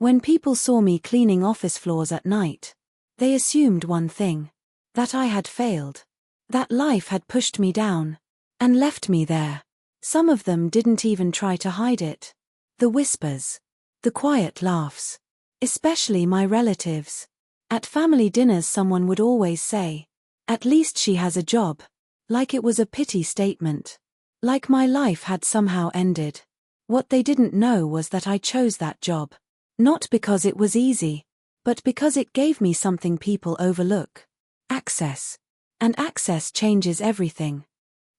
When people saw me cleaning office floors at night, they assumed one thing: that I had failed. That life had pushed me down and left me there. Some of them didn't even try to hide it. The whispers, the quiet laughs, especially my relatives. At family dinners someone would always say, "At least she has a job," like it was a pity statement. Like my life had somehow ended. What they didn't know was that I chose that job. Not because it was easy, but because it gave me something people overlook: access. And access changes everything.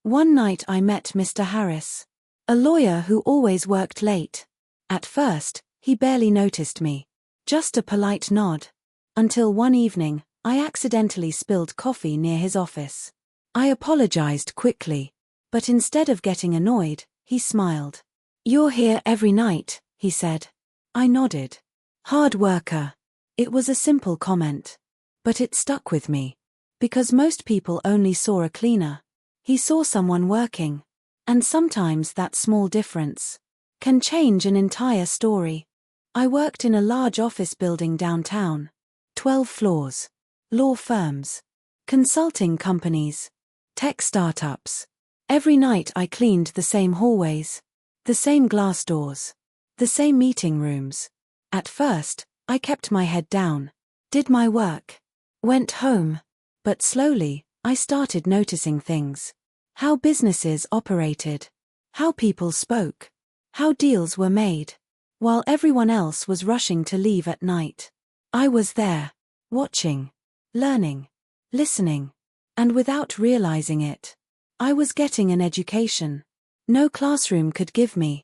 One night I met Mr. Harris, a lawyer who always worked late. At first, he barely noticed me. Just a polite nod. Until one evening, I accidentally spilled coffee near his office. I apologized quickly, but instead of getting annoyed, he smiled. "You're here every night," he said. I nodded. "Hard worker." It was a simple comment, but it stuck with me. Because most people only saw a cleaner. He saw someone working. And sometimes that small difference can change an entire story. I worked in a large office building downtown. 12 floors. Law firms. Consulting companies. Tech startups. Every night I cleaned the same hallways. The same glass doors. The same meeting rooms. At first, I kept my head down. Did my work. Went home. But slowly, I started noticing things. How businesses operated. How people spoke. How deals were made. While everyone else was rushing to leave at night, I was there, watching, learning, listening. And without realizing it, I was getting an education no classroom could give me.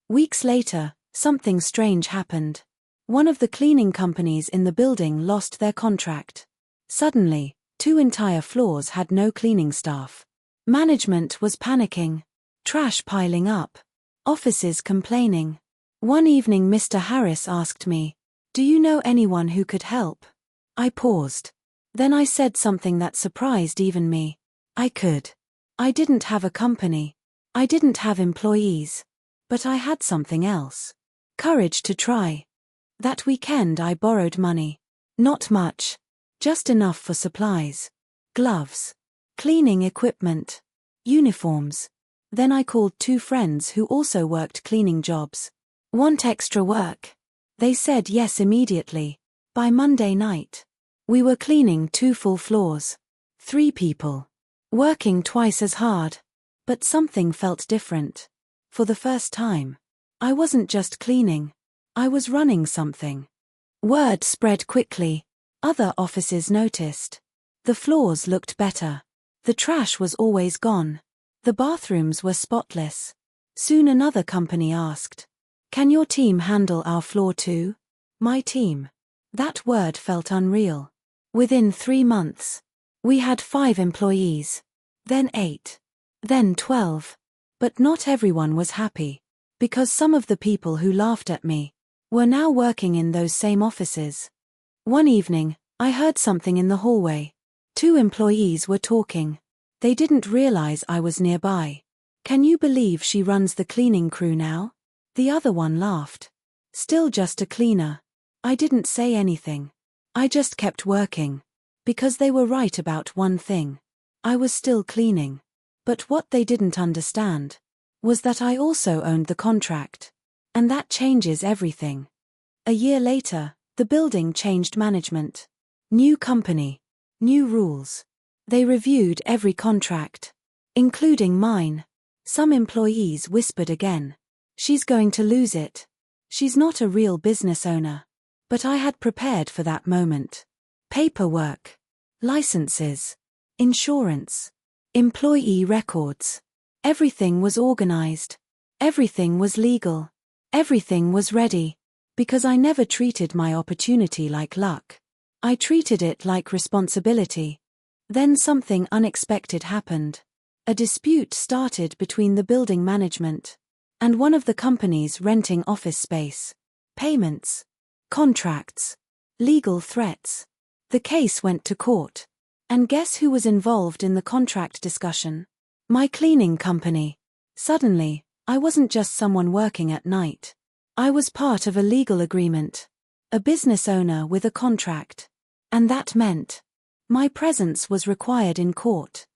Weeks later, something strange happened. One of the cleaning companies in the building lost their contract. Suddenly, 2 entire floors had no cleaning staff. Management was panicking. Trash piling up. Offices complaining. One evening Mr. Harris asked me, "Do you know anyone who could help?" I paused. Then I said something that surprised even me. I could. I didn't have a company. I didn't have employees. But I had something else. Courage to try. That weekend I borrowed money. Not much. Just enough for supplies. Gloves. Cleaning equipment. Uniforms. Then I called 2 friends who also worked cleaning jobs. "Want extra work?" They said yes immediately. By Monday night, we were cleaning 2 full floors. 3 people. Working twice as hard. But something felt different. For the first time, I wasn't just cleaning. I was running something. Word spread quickly. Other offices noticed. The floors looked better. The trash was always gone. The bathrooms were spotless. Soon another company asked, "Can your team handle our floor too?" My team. That word felt unreal. Within 3 months, we had 5 employees. Then 8. Then 12. But not everyone was happy. Because some of the people who laughed at me were now working in those same offices. One evening, I heard something in the hallway. 2 employees were talking. They didn't realize I was nearby. "Can you believe she runs the cleaning crew now?" The other one laughed. "Still just a cleaner." I didn't say anything. I just kept working. Because they were right about one thing. I was still cleaning. But what they didn't understand was that I also owned the contract. And that changes everything. A year later, the building changed management. New company. New rules. They reviewed every contract, including mine. Some employees whispered again, "She's going to lose it. She's not a real business owner." But I had prepared for that moment. Paperwork. Licenses. Insurance. Employee records. Everything was organized. Everything was legal. Everything was ready. Because I never treated my opportunity like luck. I treated it like responsibility. Then something unexpected happened. A dispute started between the building management and one of the companies renting office space. Payments. Contracts. Legal threats. The case went to court. And guess who was involved in the contract discussion? My cleaning company. Suddenly, I wasn't just someone working at night. I was part of a legal agreement. a business owner with a contract. And that meant my presence was required in court.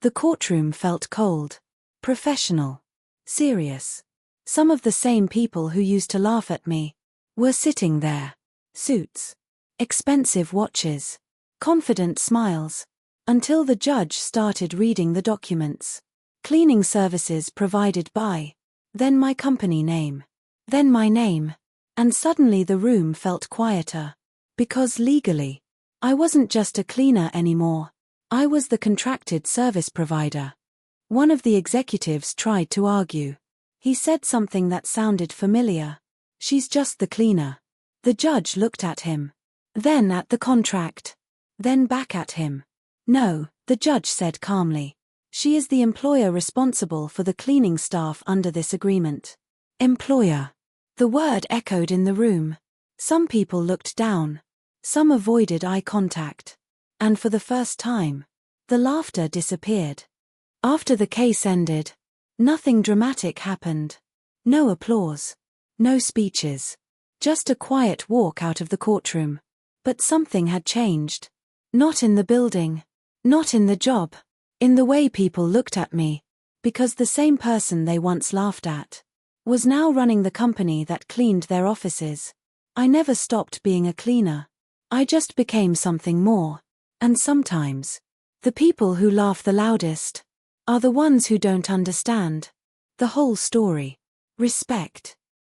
The courtroom felt cold, professional, serious. Some of the same people who used to laugh at me were sitting there. Suits, expensive watches, confident smiles, until the judge started reading the documents. Cleaning services provided by, then my company name, then my name, and suddenly the room felt quieter. Because legally, I wasn't just a cleaner anymore, I was the contracted service provider. One of the executives tried to argue. He said something that sounded familiar. She's just the cleaner. The judge looked at him, then at the contract, then back at him. No, the judge said calmly. She is the employer responsible for the cleaning staff under this agreement. Employer. The word echoed in the room. Some people looked down. Some avoided eye contact. And for the first time, the laughter disappeared. After the case ended, nothing dramatic happened. No applause. No speeches. Just a quiet walk out of the courtroom. But something had changed. Not in the building. Not in the job. In the way people looked at me. Because the same person they once laughed at was now running the company that cleaned their offices. I never stopped being a cleaner. I just became something more. And sometimes, the people who laugh the loudest are the ones who don't understand the whole story. Respect.